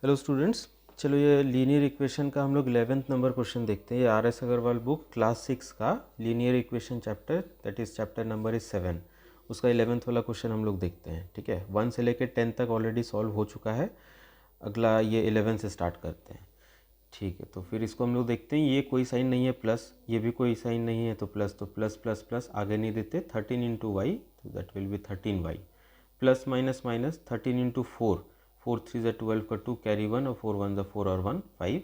Hello students, चलो ये linear equation का हम लोग 11th नंबर क्वेश्चन देखते हैं। ये RS अग्रवाल बुक क्लास 6 का linear equation chapter, that is chapter number is 7, उसका 11th वाला क्वेश्चन हम लोग देखते हैं। ठीक है, 1 से लेकर 10 तक ऑलरेडी सॉल्व हो चुका है। अगला ये 11 से स्टार्ट करते हैं। ठीक है, तो फिर इसको हम लोग देखते हैं। ये कोई साइन नहीं है प्लस, ये भी कोई साइन नहीं है, तो प्लस प्लस प्लस आगे नहीं देते। 13 इंटू वाई, तो that will B 13y, plus minus minus 13 into 4, 4 3 ज़ा 12 का 2 कैरी 1 और 4 1 ज़ा 4 और 1 5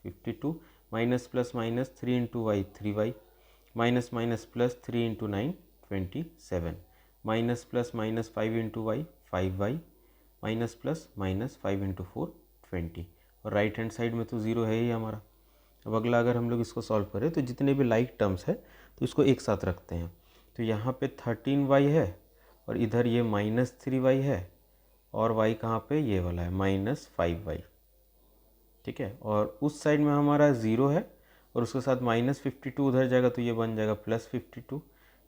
52, minus plus minus 3 into y 3y, minus minus plus 3 into 9 27, minus plus minus 5 into y 5y, minus plus minus 5 into 4 20, और right hand side में तो zero है ही हमारा। अब अगला अगर हम लोग इसको सॉल्व करें तो जितने भी लाइक टर्म्स है तो इसको एक साथ रखते हैं। तो यहाँ पे 13y है और इधर ये -3y है, और y कहाँ पे, ये वाला है -5y। ठीक है, और उस साइड में हमारा ज़ीरो है और उसके साथ -52 उधर जाएगा तो ये बन जाएगा +52,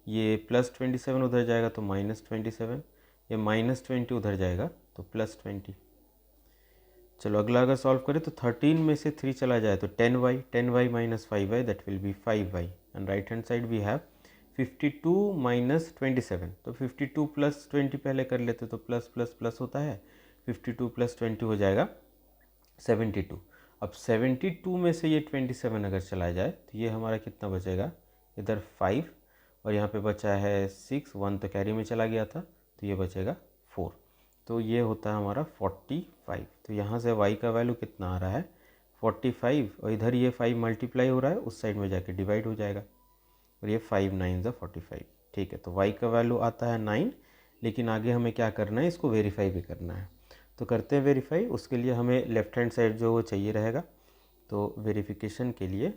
ये +27 उधर जाएगा तो -27, ये -20 उधर जाएगा तो +20। चलो अगला अगर सॉल्व करें तो 13 में से 3 चला जाए तो 10y minus 5y, that will be 5y, and right hand side we have 52 minus 27, तो 52 प्लस 20 पहले कर लेते तो प्लस प्लस प्लस होता है, 52 प्लस 20 हो जाएगा 72। अब 72 में से ये 27 अगर चला जाए तो ये हमारा कितना बचेगा, इधर 5 और यहाँ पे बचा है 6, 1 तो कैरी में चला गया था तो ये बचेगा 4, तो ये होता है हमारा 45। तो यहाँ से y का वैल्यू कितना आ रहा है 45, और इधर ये 5 मल्टीप्लाई हो रहा है, उस साइड में जाके डिवाइड हो जाएगा और ये 5 9 ज़ा 45। ठीक है, तो y का वैल्यू आता है 9, लेकिन आगे हमें क्या करना है, इसको वेरीफाई भी करना है। तो करते हैं वेरीफाई। उसके लिए हमें लेफ़्ट हैंड साइड जो वो चाहिए रहेगा, तो वेरिफिकेशन के लिए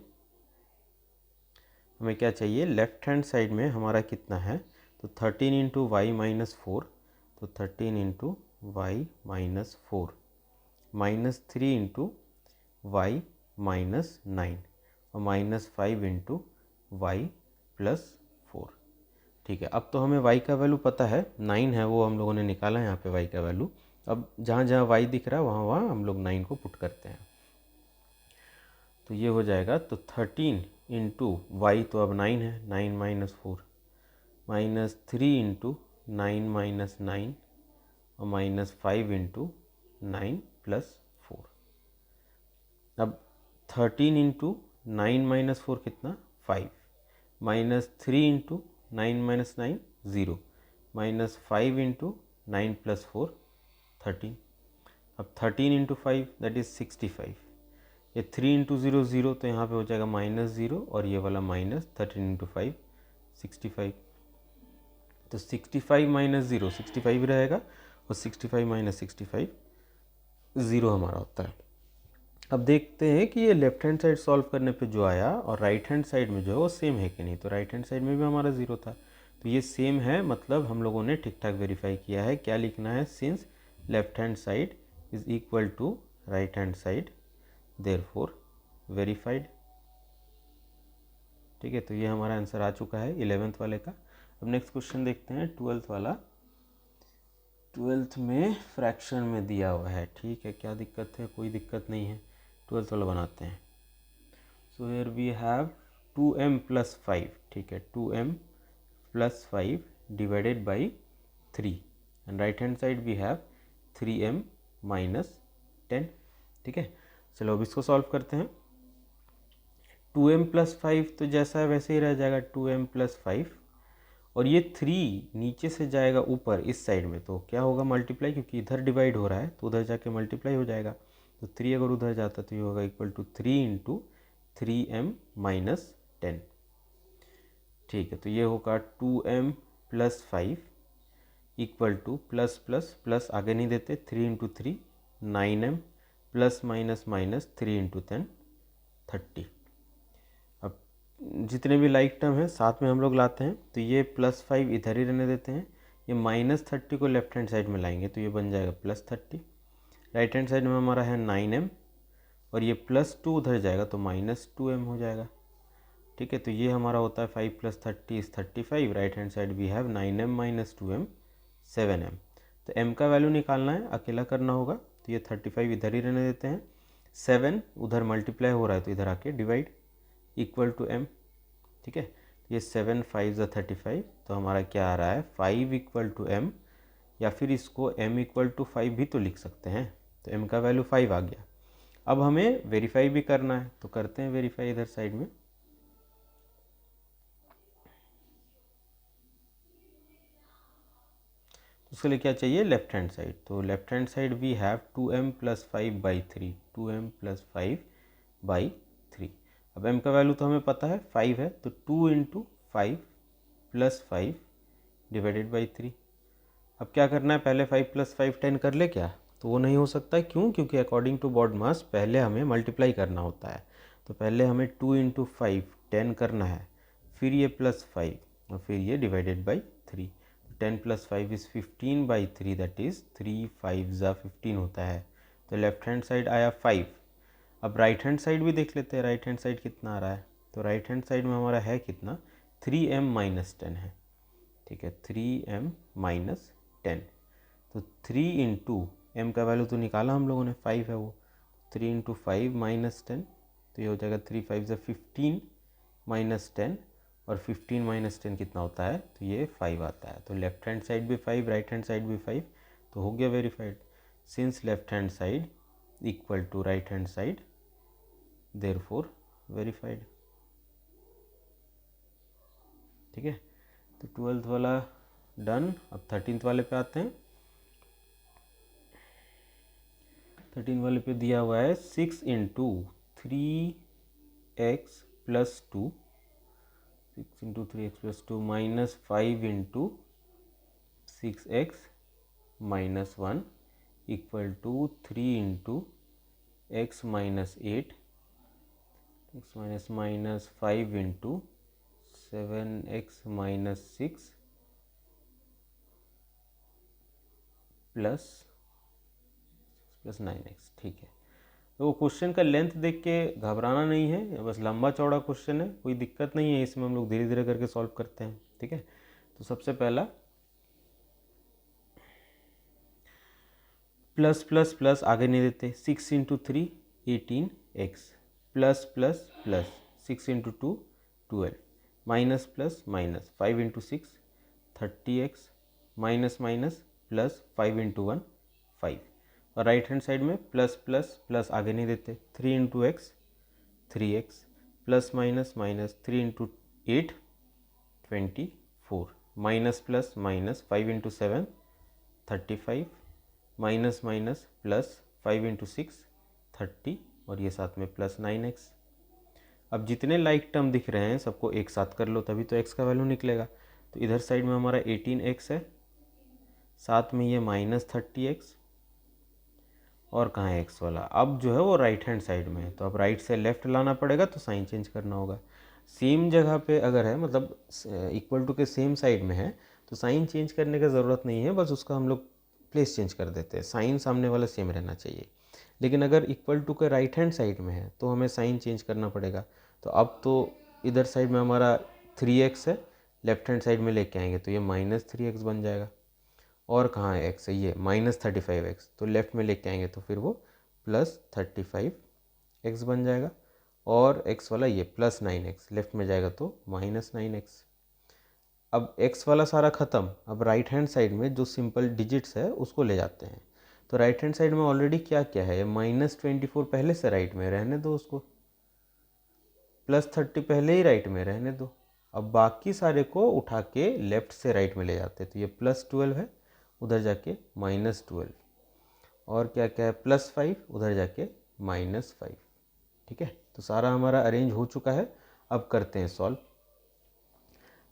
हमें क्या चाहिए, लेफ़्ट हैंड साइड में हमारा कितना है, तो 13 इंटू वाई माइनस 4, तो 13 into y minus 4, -3 into y minus 9, और -5 इंटू वाई प्लस 4। ठीक है, अब तो हमें y का वैल्यू पता है, 9 है वो हम लोगों ने निकाला है यहाँ पे y का वैल्यू। अब जहाँ जहाँ y दिख रहा है वहाँ वहाँ हम लोग 9 को पुट करते हैं, तो ये हो जाएगा। तो 13 इंटू वाई तो अब 9 है, 9 माइनस 4, -3 इंटू 9 माइनस 9, और -5 इंटू 9 प्लस 4। अब 13 इंटू 9 माइनस 4 कितना, 5, -3 इंटू 9 माइनस 9 0, -5 इंटू 9 प्लस 4 13। अब 13 इंटू 5 दैट इज़ 65, ये 3 इंटू 0 0, तो यहाँ पे हो जाएगा -0, और ये वाला -13 इंटू 5 65, तो 65 माइनस 0 65 रहेगा, और 65 माइनस 65 ज़ीरो हमारा होता है। अब देखते हैं कि ये लेफ्ट हैंड साइड सॉल्व करने पे जो आया और राइट हैंड साइड में जो है वो सेम है कि नहीं। तो राइट हैंड साइड में भी हमारा ज़ीरो था, तो ये सेम है, मतलब हम लोगों ने ठीक ठाक वेरीफाई किया है। क्या लिखना है, since left hand side is equal to right hand side, therefore verified. ठीक है, तो ये हमारा आंसर आ चुका है 11th वाले का। अब नेक्स्ट क्वेश्चन देखते हैं 12th वाला। 12th में फ्रैक्शन में दिया हुआ है। ठीक है, क्या दिक्कत है, कोई दिक्कत नहीं है, 12th वाला बनाते हैं। So here we have 2m plus 5, ठीक है, 2m plus 5 divided by 3, and right hand side we have 3m minus 10। ठीक है, चलो अब इसको सॉल्व करते हैं। 2m प्लस 5 तो जैसा है वैसे ही रह जाएगा, 2m प्लस 5, और ये 3 नीचे से जाएगा ऊपर इस साइड में, तो क्या होगा, मल्टीप्लाई, क्योंकि इधर डिवाइड हो रहा है तो उधर जाके मल्टीप्लाई हो जाएगा। तो 3 अगर उधर जाता तो ये होगा equal to 3 into 3m minus 10। ठीक है, तो ये होगा 2m plus 5 equal two plus plus plus आगे नहीं देते, 3 into 3 9m plus minus minus 3 into 10 30। अब जितने भी लाइक टर्म हैं साथ में हम लोग लाते हैं, तो ये +5 इधर ही रहने देते हैं, ये -30 को लेफ्ट हैंड साइड में लाएंगे तो ये बन जाएगा +30। राइट हैंड साइड में हमारा है 9m, और ये +2 उधर जाएगा तो -2m हो जाएगा। ठीक है, तो ये हमारा होता है 5 + 30 is 35, right hand side we have 9m minus 2m 7m। तो m का वैल्यू निकालना है, अकेला करना होगा, तो ये 35 इधर ही रहने देते हैं, 7 उधर मल्टीप्लाई हो रहा है तो इधर आके डिवाइड, इक्वल टू m, ठीक है। ये 7 5 ज़ा 35, तो हमारा क्या आ रहा है 5 इक्वल टू m, या फिर इसको m इक्वल टू 5 भी तो लिख सकते हैं, तो m का वैल्यू 5 आ गया। अब हमें वेरीफाई भी करना है, तो करते हैं वेरीफाई इधर साइड में। उसके लिए क्या चाहिए, लेफ्ट हैंड साइड, तो left hand side we have 2m plus 5/3, 2m plus 5/3। अब m का वैल्यू तो हमें पता है 5 है, तो 2 इंटू 5 प्लस 5 डिवाइडेड बाई 3। अब क्या करना है, पहले 5 प्लस 5 10 कर ले क्या, तो वो नहीं हो सकता, क्यों, क्योंकि अकॉर्डिंग टू बॉड मास पहले हमें मल्टीप्लाई करना होता है। तो पहले हमें 2 इंटू 5 10 करना है, फिर ये प्लस 5 और फिर ये divided by 3। 10 plus 5 is 15/3, that is 3 5 ज़ा 15 होता है। तो लेफ्ट हैंड साइड आया 5। अब राइट हैंड साइड भी देख लेते हैं, राइट हैंड साइड कितना आ रहा है, तो राइट हैंड साइड में हमारा है कितना, 3m माइनस 10 है, ठीक है, 3m माइनस 10। तो 3 इंटू एम का वैल्यू तो निकाला हम लोगों ने, 5 है वो, 3 इंटू 5 माइनस 10, तो ये हो जाएगा 3 5 ज़ा 15 माइनस 10, और 15 माइनस 10 कितना होता है, तो ये 5 आता है। तो लेफ्ट हैंड साइड भी 5, राइट हैंड साइड भी 5, तो हो गया verified. Since left hand side equal to right hand side, therefore verified, ठीक है। तो 12th वाला डन। अब 13th वाले पे आते हैं। 13 वाले पे दिया हुआ है 6 into 3x plus 2, 6 into 3x plus 2 minus 5 into 6x minus 1 equal to 3 into x minus 8, x minus 5 into 7x minus 6 plus 9x, ठीक है। तो क्वेश्चन का लेंथ देख के घबराना नहीं है, बस लंबा चौड़ा क्वेश्चन है, कोई दिक्कत नहीं है इसमें, हम लोग धीरे धीरे करके सॉल्व करते हैं, ठीक है। तो सबसे पहला प्लस प्लस प्लस आगे नहीं देते, 6 into 3 18x plus plus plus 6 into 2 12 minus plus minus 5 into 6 30x minus minus plus 5 into 1 5, और राइट हैंड साइड में प्लस प्लस प्लस आगे नहीं देते, 3 into x 3x plus minus minus 3 into 8 24 minus plus minus 5 into 7 35 minus minus plus 5 into 6 30, और ये साथ में plus 9x। अब जितने लाइक टर्म दिख रहे हैं सबको एक साथ कर लो, तभी तो x का वैल्यू निकलेगा। तो इधर साइड में हमारा 18x है, साथ में ये माइनस 30x, और कहाँ है x वाला, अब जो है वो राइट हैंड साइड में है, तो अब राइट से लेफ्ट लाना पड़ेगा, तो साइन चेंज करना होगा। सेम जगह पे अगर है, मतलब इक्वल टू के सेम साइड में है, तो साइन चेंज करने का ज़रूरत नहीं है, बस उसका हम लोग प्लेस चेंज कर देते हैं, साइन सामने वाला सेम रहना चाहिए। लेकिन अगर इक्वल टू के राइट हैंड साइड में है तो हमें साइन चेंज करना पड़ेगा। तो अब तो इधर साइड में हमारा 3x है, लेफ्ट हैंड साइड में लेके आएंगे तो ये माइनस 3x बन जाएगा, और कहाँ है x है, ये माइनस 35x, तो लेफ्ट में लेके आएंगे तो फिर वो प्लस 35x बन जाएगा, और x वाला ये प्लस 9x, लेफ्ट में जाएगा तो माइनस 9x। अब x वाला सारा ख़त्म, अब राइट हैंड साइड में जो सिंपल डिजिट्स है उसको ले जाते हैं। तो राइट हैंड साइड में ऑलरेडी क्या क्या है, ये माइनस 24 पहले से राइट में, रहने दो उसको, प्लस 30 पहले ही राइट में, रहने दो। अब बाकी सारे को उठा के लेफ्ट से राइट में ले जाते हैं, तो ये प्लस 12 है, उधर जाके माइनस 12, और क्या क्या है प्लस 5, उधर जाके माइनस 5, ठीक है। तो सारा हमारा अरेंज हो चुका है। अब करते हैं सॉल्व।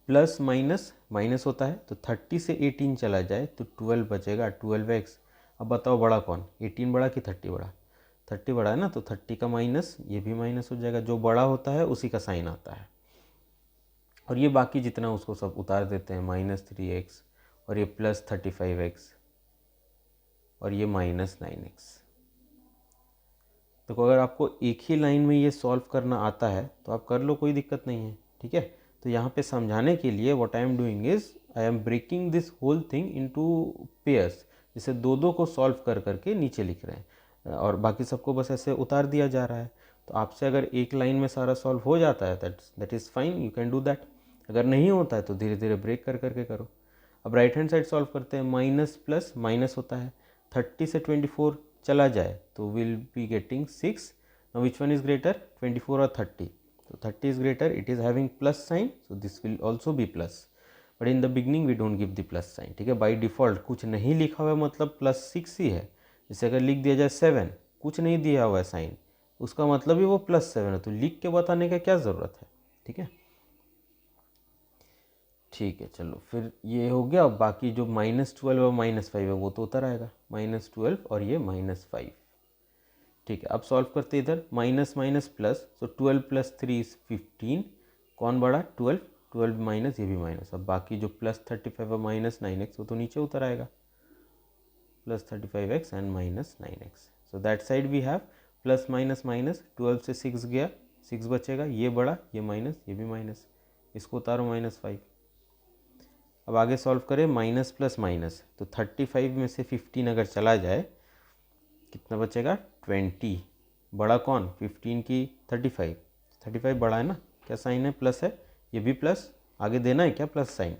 प्लस माइनस माइनस होता है, तो 30 से 18 चला जाए तो 12 बचेगा, 12x। अब बताओ बड़ा कौन, 18 बड़ा कि 30 बड़ा, 30 बड़ा है ना, तो 30 का माइनस, ये भी माइनस हो जाएगा, जो बड़ा होता है उसी का साइन आता है। और ये बाकी जितना उसको सब उतार देते हैं, माइनस 3x, और ये प्लस 35x, और ये माइनस 9x। तो अगर आपको एक ही लाइन में ये सॉल्व करना आता है तो आप कर लो, कोई दिक्कत नहीं है, ठीक है। तो यहाँ पे समझाने के लिए what I am doing is I am breaking this whole thing into pairs, जिसे दो दो को सॉल्व कर करके नीचे लिख रहे हैं और बाकी सबको बस ऐसे उतार दिया जा रहा है। तो आपसे अगर एक लाइन में सारा सॉल्व हो जाता है that is fine, you can do that. अगर नहीं होता है तो धीरे धीरे ब्रेक कर करके करो। अब राइट हैंड साइड सॉल्व करते हैं। माइनस प्लस माइनस होता है, 30 से 24 चला जाए तो will be getting 6। Now which one is greater, 24 और 30? So 30 is greater, it is having plus sign, so this will also be plus, but in the beginning we don't give the plus sign। ठीक है, by default कुछ नहीं लिखा हुआ है मतलब +6 ही है। जैसे अगर लिख दिया जाए 7, कुछ नहीं दिया हुआ है साइन, उसका मतलब ही वो +7 है, तो लिख के बताने का क्या ज़रूरत है। ठीक है, ठीक है, चलो फिर ये हो गया। बाकी जो -12 और -5 है वो तो उतर आएगा, -12 और ये -5। ठीक है, अब सॉल्व करते हैं इधर। माइनस माइनस प्लस, सो 12 + 3 = 15। कौन बढ़ा? 12, 12 माइनस, ये भी माइनस। अब बाकी जो +35 और -9x वो तो नीचे उतर आएगा, +35x and -9x। So that side we have plus minus minus, 12 से 6 गया, 6 बचेगा, ये बढ़ा, ये माइनस, ये भी माइनस, इसको उतारो -5। अब आगे सॉल्व करें। माइनस प्लस माइनस, तो 35 में से 15 अगर चला जाए कितना बचेगा? 20। बड़ा कौन? 15 की 35? 35 बड़ा है ना, क्या साइन है? प्लस है, ये भी प्लस। आगे देना है क्या प्लस साइन?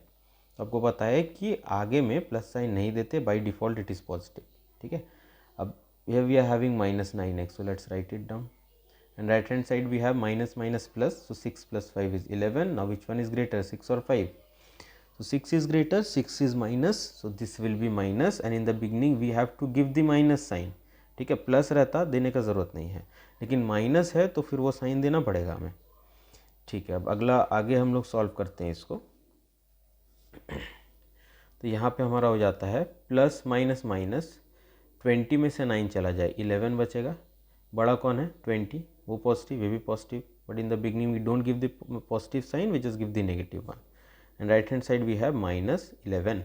तो आपको पता है कि आगे में प्लस साइन नहीं देते, by default it is positive. ठीक है, अब here we are having -9x, so let's write it down, and right hand side we have minus minus plus, so 6 + 5 is 11. Now which one is greater, 6 or 5? So 6 is greater, 6 is minus, so this will be minus, and in the beginning we have to give the minus sign। ठीक है, plus रहता देने का ज़रूरत नहीं है, लेकिन minus है तो फिर वो साइन देना पड़ेगा हमें। ठीक है, अब अगला आगे हम लोग सॉल्व करते हैं इसको। तो यहाँ पे हमारा हो जाता है प्लस माइनस माइनस, 20 में से 9 चला जाए, 11 बचेगा। बड़ा कौन है? 20, वो पॉजिटिव, ये भी positive, but in the beginning we don't give the positive sign, we just give the negative one, and right hand side we have -11।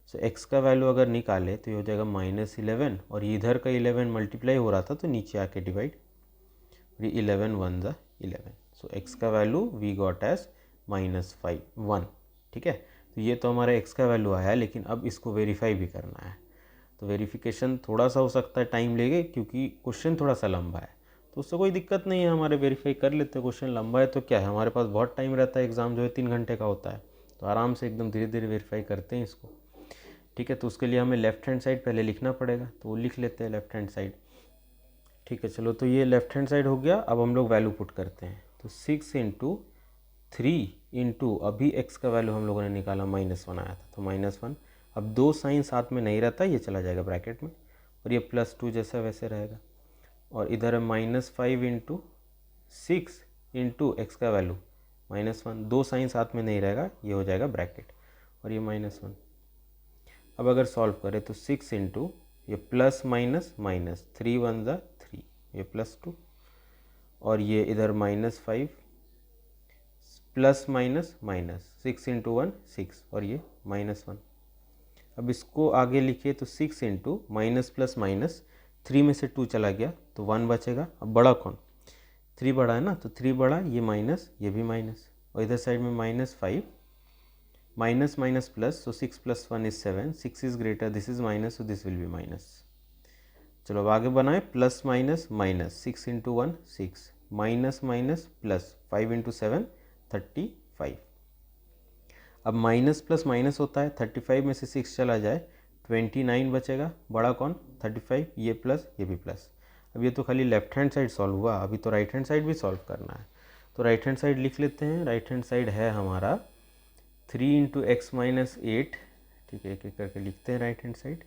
So x का वैल्यू अगर निकाले तो ये हो जाएगा -11, और इधर का 11 मल्टीप्लाई हो रहा था तो नीचे आके डिवाइड, 11 1 ज़ा 11। सो x का वैल्यू वी गॉट एज -1। ठीक है, तो ये तो हमारा x का वैल्यू आया, लेकिन अब इसको वेरीफाई भी करना है। तो वेरिफिकेशन थोड़ा सा हो सकता है टाइम लेगे, क्योंकि क्वेश्चन थोड़ा सा लंबा है, तो उससे कोई दिक्कत नहीं है, हमारे वेरीफाई कर लेते हैं। क्वेश्चन लंबा है तो क्या है, हमारे पास बहुत टाइम रहता है, एग्ज़ाम जो है 3 घंटे का होता है, तो आराम से एकदम धीरे धीरे वेरीफाई करते हैं इसको। ठीक है, तो उसके लिए हमें लेफ़्ट हैंड साइड पहले लिखना पड़ेगा, तो वो लिख लेते हैं लेफ़्ट हैंड साइड। ठीक है, चलो, तो ये लेफ़्ट हैंड साइड हो गया। अब हम लोग वैल्यू पुट करते हैं, तो 6 × 3 × अभी x का वैल्यू हम लोगों ने निकाला, -1 आया था, तो -1। अब दो साइन साथ में नहीं रहता, ये चला जाएगा ब्रैकेट में, और ये +2 जैसा वैसे रहेगा। और इधर है -5 × 6 × x का वैल्यू -1, दो साइन साथ में नहीं रहेगा, ये हो जाएगा ब्रैकेट, और ये -1। अब अगर सॉल्व करें तो 6 × ये प्लस माइनस माइनस, 3 1 ज़ा 3, ये +2, और ये इधर -5, प्लस माइनस माइनस, 6 × 1 6, और ये -1। अब इसको आगे लिखिए तो 6 × माइनस प्लस माइनस, 3 में से 2 चला गया तो 1 बचेगा। अब बड़ा कौन? 3 बड़ा है ना, तो 3 बड़ा, ये माइनस, ये भी माइनस, और इधर साइड में -5, minus minus plus, so 6 + 1 = 7, 6 is greater, this is minus, so this will be minus. चलो अब आगे बनाए, plus minus minus, 6 × 1 6, minus minus plus, 5 × 7 35। अब माइनस प्लस माइनस होता है, 35 में से 6 चला जाए, 29 बचेगा। बड़ा कौन? 35, ये प्लस, ये भी प्लस। अब ये तो खाली लेफ्ट हैंड साइड सॉल्व हुआ, अभी तो राइट हैंड साइड भी सॉल्व करना है, तो राइट हैंड साइड लिख लेते हैं। राइट हैंड साइड है हमारा 3 × x - 8। ठीक है, एक एक करके लिखते हैं राइट हैंड साइड।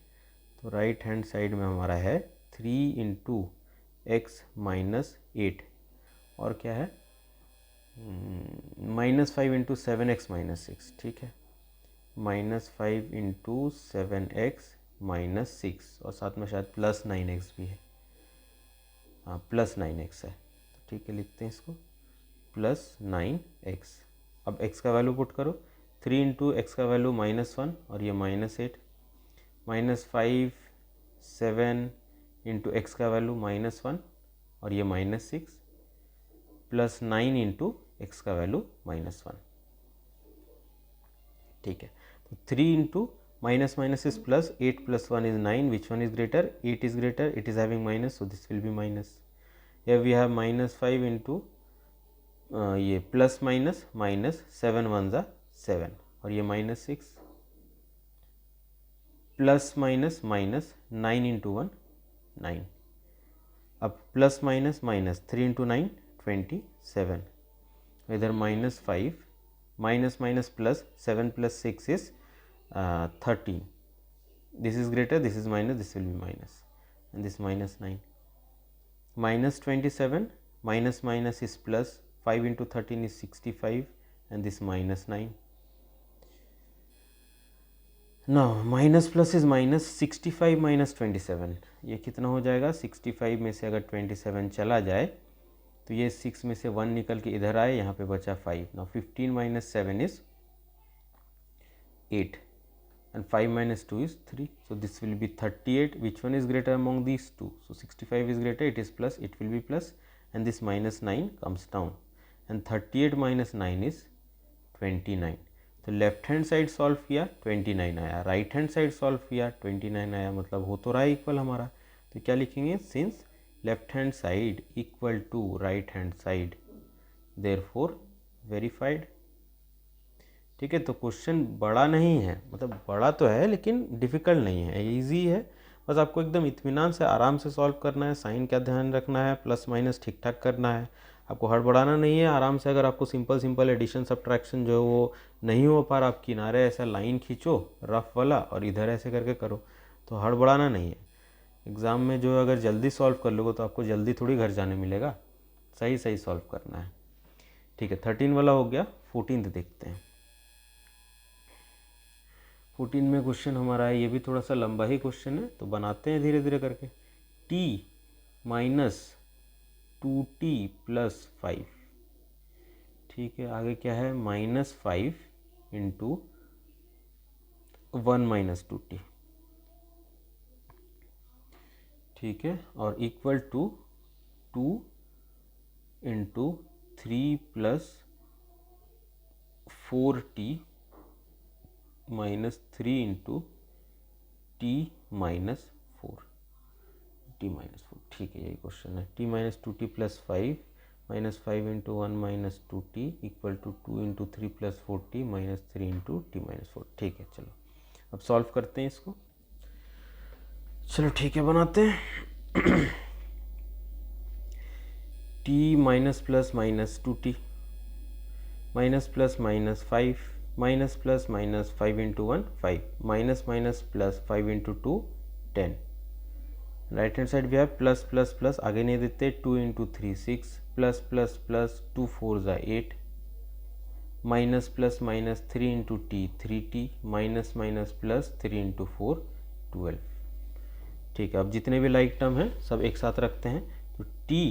तो राइट हैंड साइड में हमारा है 3 × x - 8, और क्या है, -5 × 7x - 6। ठीक है, -5 × 7x - 6, और साथ में शायद +9x भी है, हाँ +9x है, ठीक है, लिखते हैं इसको +9x। अब x का वैल्यू पुट करो, 3 × x का वैल्यू -1, और ये -8, -5 7 × x का वैल्यू -1, और ये -6, +9 × x का वैल्यू -1। ठीक है, तो 3 × minus minus is plus, 8 plus 1 is 9, which one is greater? 8 is greater, it is having minus, so this will be minus. Here we have minus 5 into ये प्लस माइनस माइनस, 7 1 ज़ा 7 और ये minus 6 plus minus minus 9 into 1 9. अब plus minus minus 3 into 9 27. इधर minus 5 minus minus plus 7 plus 6 is 13. This is greater, this is minus, this will be minus and this minus 9. minus 27 minus minus is plus, 5 into 13 is 65 and this minus 9. now minus plus is minus, 65 minus 27 ये कितना हो जाएगा? 65 में से अगर 27 चला जाए तो ये 6 में से 1 निकल के इधर आए, यहाँ पे बचा 5. now 15 minus 7 is 8 and 5 minus 2 is 3. So this will be 38. Which one is greater among these two? So 65 is greater, it is plus, it will be plus, and this minus 9 comes down, and 38 minus 9 is 29. तो left hand side solve किया 29 आया, right hand side solve किया 29 आया, मतलब हो तो रहा है इक्वल हमारा. तो क्या लिखेंगे? Since left hand side equal to right hand side, therefore verified. ठीक है, तो क्वेश्चन बड़ा नहीं है, मतलब बड़ा तो है लेकिन डिफ़िकल्ट नहीं है, इजी है. बस आपको एकदम इत्मीनान से आराम से सॉल्व करना है. साइन का ध्यान रखना है, प्लस माइनस ठीक ठाक करना है, आपको हड़बड़ाना नहीं है. आराम से अगर आपको सिंपल एडिशन सब्ट्रैक्शन जो है वो नहीं हो पा रहा, आप किनारे ऐसा लाइन खींचो रफ वाला और इधर ऐसे करके करो, तो हड़बड़ाना नहीं है. एग्ज़ाम में जो अगर जल्दी सॉल्व कर लोगे तो आपको जल्दी थोड़ी घर जाने मिलेगा, सही सही सॉल्व करना है. ठीक है, 13 वाला हो गया. 14 देखते हैं. 14 में क्वेश्चन हमारा है, ये भी थोड़ा सा लंबा ही क्वेश्चन है, तो बनाते हैं धीरे धीरे करके. t minus 2t plus 5. ठीक है, आगे क्या है? Minus 5 into 1 minus 2t. ठीक है, और equal to 2 into 3 plus 4t minus 3 into t minus 4. ठीक है, यही क्वेश्चन है. T minus 2t plus 5 minus 5 into 1 minus 2t equal to 2 into 3 plus 4t minus 3 into t minus 4. ठीक है, चलो अब सॉल्व करते हैं इसको. चलो ठीक है, बनाते हैं. t minus plus minus 2t minus plus minus 5 minus plus minus 5 into 1 5 minus minus plus 5 into 2 10. Right hand side भी है प्लस प्लस प्लस, आगे नहीं देते. 2 इंटू 3 6 प्लस प्लस प्लस 2 4 ज़ा 8 minus plus minus 3 into T 3t minus minus plus 3 into 4 12. ठीक है, अब जितने भी लाइक टर्म हैं सब एक साथ रखते हैं. तो t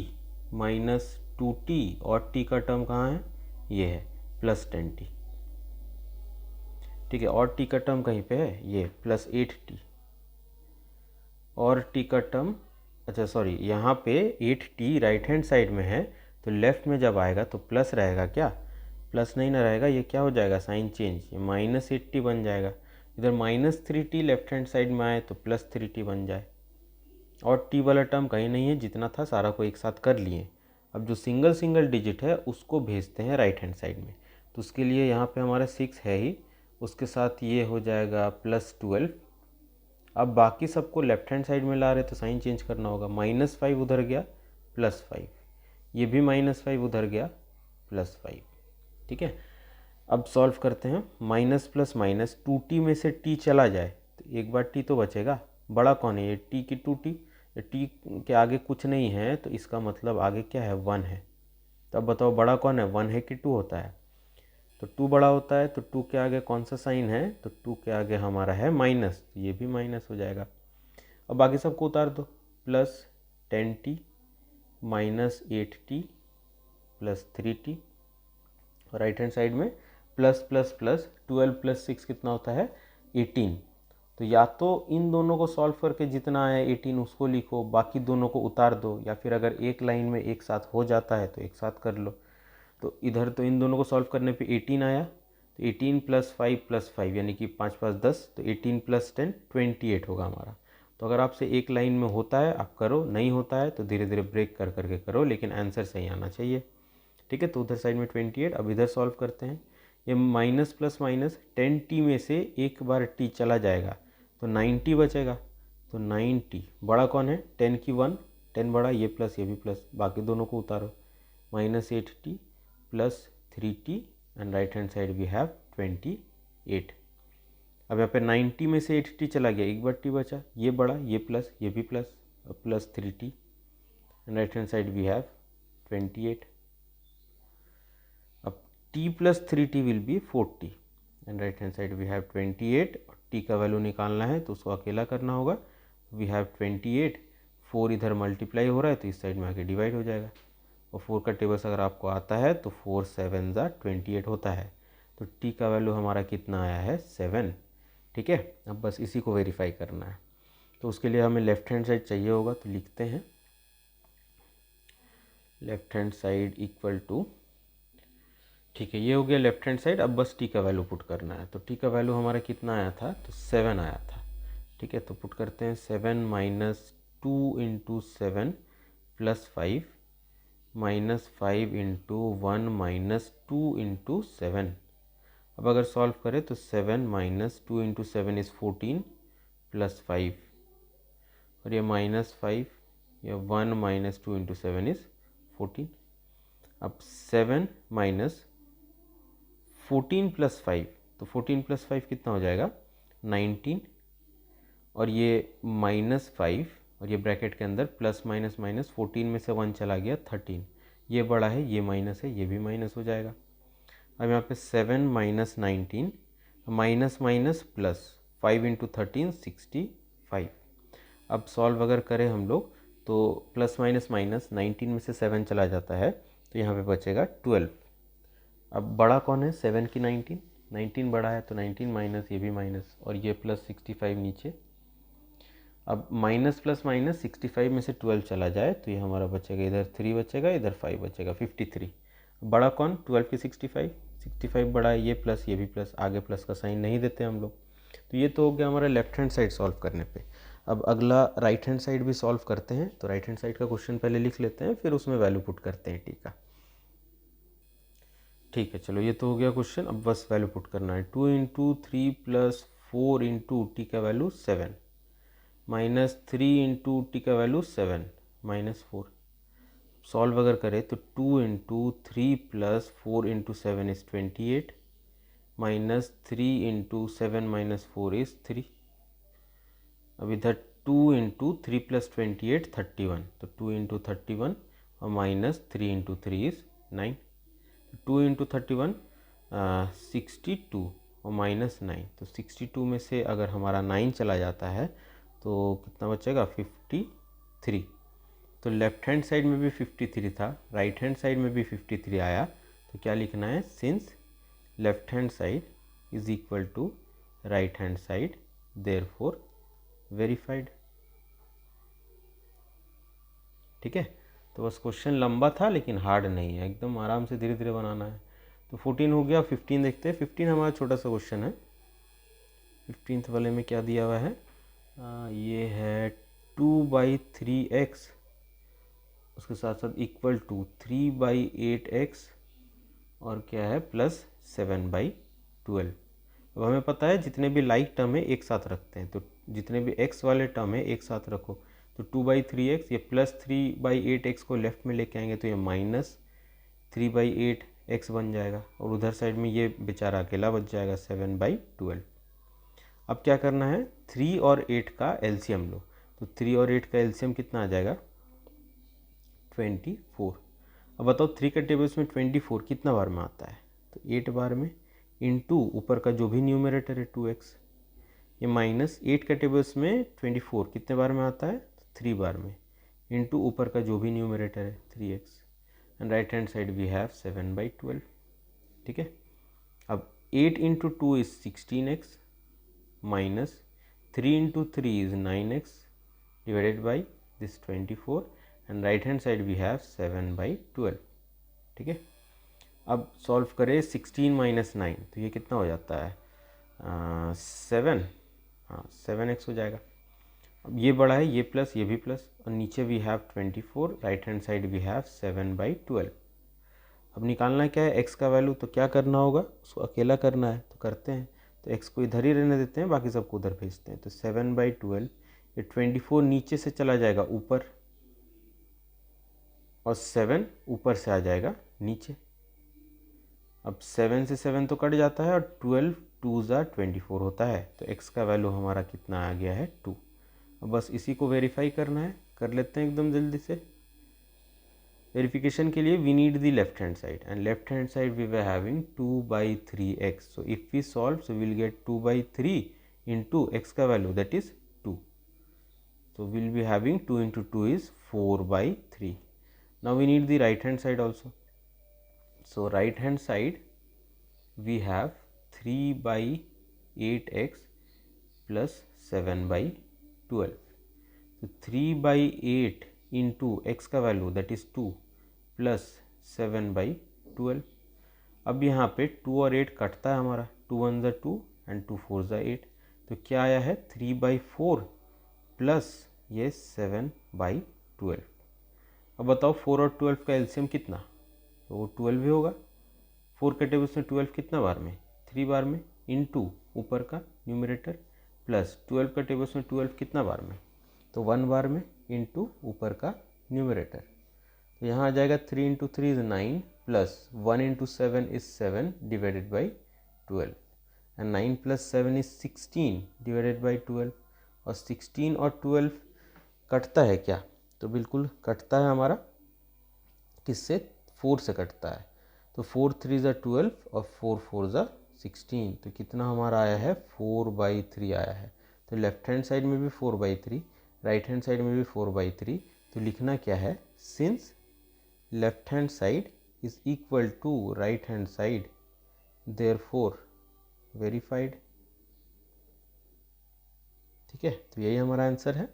माइनस 2t और t का टर्म कहाँ है? ये है प्लस 10t. ठीक है, और t का टर्म कहीं पे है? ये प्लस 8t. और t का टर्म, अच्छा सॉरी, यहाँ पे 8t राइट हैंड साइड में है, तो लेफ्ट में जब आएगा तो प्लस रहेगा क्या? प्लस नहीं ना रहेगा, ये क्या हो जाएगा? साइन चेंज, ये माइनस 8t बन जाएगा. इधर minus 3t left hand side में आए तो प्लस 3t बन जाए. और t वाला टर्म कहीं नहीं है, जितना था सारा को एक साथ कर लिए. अब जो सिंगल सिंगल डिजिट है उसको भेजते हैं राइट हैंड साइड में, तो उसके लिए यहाँ पे हमारा 6 है ही, उसके साथ ये हो जाएगा प्लस 12. अब बाकी सबको लेफ्ट हैंड साइड में ला रहे तो साइन चेंज करना होगा. माइनस 5 उधर गया प्लस 5, ये भी माइनस 5 उधर गया प्लस 5. ठीक है, अब सॉल्व करते हैं. माइनस प्लस माइनस 2t में से t चला जाए तो एक बार t तो बचेगा. बड़ा कौन है? ये t की 2t, t के आगे कुछ नहीं है तो इसका मतलब आगे क्या है? 1 है. तो अब बताओ बड़ा कौन है? 1 है कि 2 होता है? तो 2 बड़ा होता है, तो 2 के आगे कौन सा साइन है? तो 2 के आगे हमारा है माइनस, तो ये भी माइनस हो जाएगा. अब बाकी सबको उतार दो. Plus 10t minus 8t plus 3t, right hand side में प्लस प्लस प्लस 12 प्लस 6 कितना होता है? 18. तो या तो इन दोनों को सॉल्व करके जितना आया 18 उसको लिखो, बाकी दोनों को उतार दो, या फिर अगर एक लाइन में एक साथ हो जाता है तो एक साथ कर लो. तो इधर तो इन दोनों को सॉल्व करने पे 18 आया, तो 18 + 5 यानी कि 5 5 10, तो 18 + 10 28 होगा हमारा। तो अगर आपसे एक लाइन में होता है आप करो, नहीं होता है तो धीरे धीरे ब्रेक कर करके करो, लेकिन आंसर सही आना चाहिए। ठीक है, तो उधर साइड में 28। अब इधर सॉल्व करते हैं। ये माइनस प्लस माइनस 10t में से एक बार t चला जाएगा तो 9t बचेगा। तो 9t बड़ा कौन है, 10 की 1, 10 बड़ा, ये प्लस ये भी प्लस, बाकी दोनों को उतारो। -8t + 3t and right hand side we have 28। अब यहाँ पे 90 में से 8t चला गया, एक बार t बचा, ये बड़ा, ये प्लस ये भी plus, plus 3t and right hand side we have 28। अब t + 3t will be 4t and right hand side we have 28। और t का वैल्यू निकालना है तो उसको अकेला करना होगा। वी हैव 28, 4 इधर मल्टीप्लाई हो रहा है तो इस साइड में आके डिवाइड हो जाएगा। और 4 का टेबल्स अगर आपको आता है तो 4 7 28 होता है। तो t का वैल्यू हमारा कितना आया है, 7। ठीक है, अब बस इसी को वेरीफाई करना है। तो उसके लिए हमें लेफ्ट हैंड साइड चाहिए होगा, तो लिखते हैं left hand side equal to, ठीक है ये हो गया लेफ्ट हैंड साइड। अब बस t का वैल्यू पुट करना है। तो t का वैल्यू हमारा कितना आया था, तो 7 आया था। ठीक है, तो पुट करते हैं 7 - 2 × 7 + 5 -5 × 1 - 2 × 7। अब अगर सॉल्व करें तो 7 - 2 × 7 इज़ 14 + 5, और ये -5, या 1 - 2 × 7 इज़ 14। अब 7 - 14 + 5, तो 14 + 5 कितना हो जाएगा, 19, और ये -5, और ये ब्रैकेट के अंदर प्लस माइनस माइनस, 14 में से 1 चला गया 13, ये बड़ा है ये माइनस है, ये भी माइनस हो जाएगा। अब यहाँ पे 7 - 19, माइनस माइनस प्लस, 5 × 13 65। अब सॉल्व अगर करें हम लोग तो प्लस माइनस माइनस, 19 में से 7 चला जाता है तो यहाँ पे बचेगा 12। अब बड़ा कौन है, 7 की 19, 19 बड़ा है तो 19 माइनस ये भी माइनस, और ये प्लस 65 नीचे। अब माइनस प्लस माइनस 65 में से 12 चला जाए तो ये हमारा बचेगा, इधर 3 बचेगा इधर 5 बचेगा, 53। बड़ा कौन, 12 की 65, 65 बड़ा है, ये प्लस ये भी प्लस, आगे प्लस का साइन नहीं देते हम लोग। तो ये तो हो गया हमारा लेफ्ट हैंड साइड सॉल्व करने पे। अब अगला राइट हैंड साइड भी सॉल्व करते हैं। तो राइट हैंड साइड का क्वेश्चन पहले लिख लेते हैं, फिर उसमें वैल्यू पुट करते हैं टी का। ठीक है, चलो ये तो हो गया क्वेश्चन। अब बस वैल्यू पुट करना है। 2 × 3 + 4 × टी का वैल्यू 7, -3 × टी का वैल्यू 7 -4। सॉल्व अगर करें तो 2 × 3 + 4 × 7 इज़ 28, -3 × 7 - 4 इज़ 3। अब इधर 2 × 3 + 28 31, तो 2 × 31 और -3 × 3 इज़ 9। 2 × 31 62 और -9, तो 62 में से अगर हमारा 9 चला जाता है तो कितना बचेगा, 53। तो लेफ्ट हैंड साइड में भी 53 था, राइट हैंड साइड में भी 53 आया। तो क्या लिखना है, since left hand side is equal to right hand side, therefore verified. ठीक है, तो बस क्वेश्चन लंबा था लेकिन हार्ड नहीं है, एकदम आराम से धीरे धीरे बनाना है। तो 14 हो गया। 15 देखते हैं। 15 हमारा छोटा सा क्वेश्चन है। 15th वाले में क्या दिया हुआ है, ये है 2/3x, उसके साथ साथ इक्वल टू 3/8x, और क्या है +7/12। अब हमें पता है जितने भी लाइक टर्म है एक साथ रखते हैं, तो जितने भी x वाले टर्म है एक साथ रखो। तो 2/3x, ये +3/8x को लेफ्ट में लेके आएंगे तो ये -3/8x बन जाएगा, और उधर साइड में ये बेचारा अकेला बच जाएगा 7/12। अब क्या करना है, 3 और 8 का एलसीएम लो। तो 3 और 8 का एलसीएम कितना आ जाएगा, 24। अब बताओ 3 के टेबल्स में 24 कितना बार में आता है, तो 8 बार में, इनटू ऊपर का जो भी न्यूमरेटर है 2x। ये -8 के टेबल्स में 24 कितने बार में आता है, 3 बार में, इनटू ऊपर का जो भी न्यूमरेटर है 3x, and right hand side we have 7/12। ठीक है, अब 8 × 2 is 16x, minus 3 × 3 is 9x, divided by this 24, and right hand side we have 7/12। ठीक है, अब सॉल्व करें 16 माइनस 9, तो ये कितना हो जाता है 7, हाँ 7x हो जाएगा। अब ये बड़ा है, ये प्लस ये भी प्लस, और नीचे we have 24, right hand side we have 7/12। अब निकालना क्या है x का वैल्यू, तो क्या करना होगा, उसको अकेला करना है, तो करते हैं। तो x को इधर ही रहने देते हैं, बाकी सबको उधर भेजते हैं। तो 7/12, ये 24 नीचे से चला जाएगा ऊपर, और 7 ऊपर से आ जाएगा नीचे। अब 7 से 7 तो कट जाता है, और 12 2 ज़ा 24 होता है। तो x का वैल्यू हमारा कितना आ गया है 2। अब बस इसी को वेरीफाई करना है, कर लेते हैं एकदम जल्दी से। वेरिफिकेशन के लिए we need the left hand side, and left hand side we were having 2/3x। So if we solve, so will get 2/3 into x का value that is 2. So we'll be having 2 into 2 is 4/3. Now we need the right hand side also. So right hand side we have 3/8x plus 7/12. So 3/8 into x का value that is 2 plus 7/12. अब यहाँ पे 2 और 8 कटता है हमारा, 2 1 ज़ा 2 and 2 4 ज़ा 8। तो क्या आया है 3/4 प्लस ये 7/12। अब बताओ 4 और 12 का एलसीएम कितना, तो वो 12 ही होगा। 4 के टेबल में 12 कितना बार में, 3 बार में, इनटू ऊपर का न्यूमरेटर, प्लस 12 का टेबल में 12 कितना बार में, तो 1 बार में, इनटू ऊपर का न्यूमरेटर। तो यहाँ आ जाएगा 3 into 3 is 9 plus 1 into 7 is 7 divided by 12, and 9 plus 7 is 16 divided by 12। और 16 और 12 कटता है क्या, तो बिल्कुल कटता है हमारा, किससे, 4 से कटता है। तो 4 3 ज़ा 12 और 4 4 ज़ा 16, तो कितना हमारा आया है 4/3 आया है। तो लेफ्ट हैंड साइड में भी 4/3, राइट हैंड साइड में भी 4/3। तो लिखना क्या है, since left hand side is equal to right hand side, therefore verified. ठीक है, तो यही हमारा आंसर है।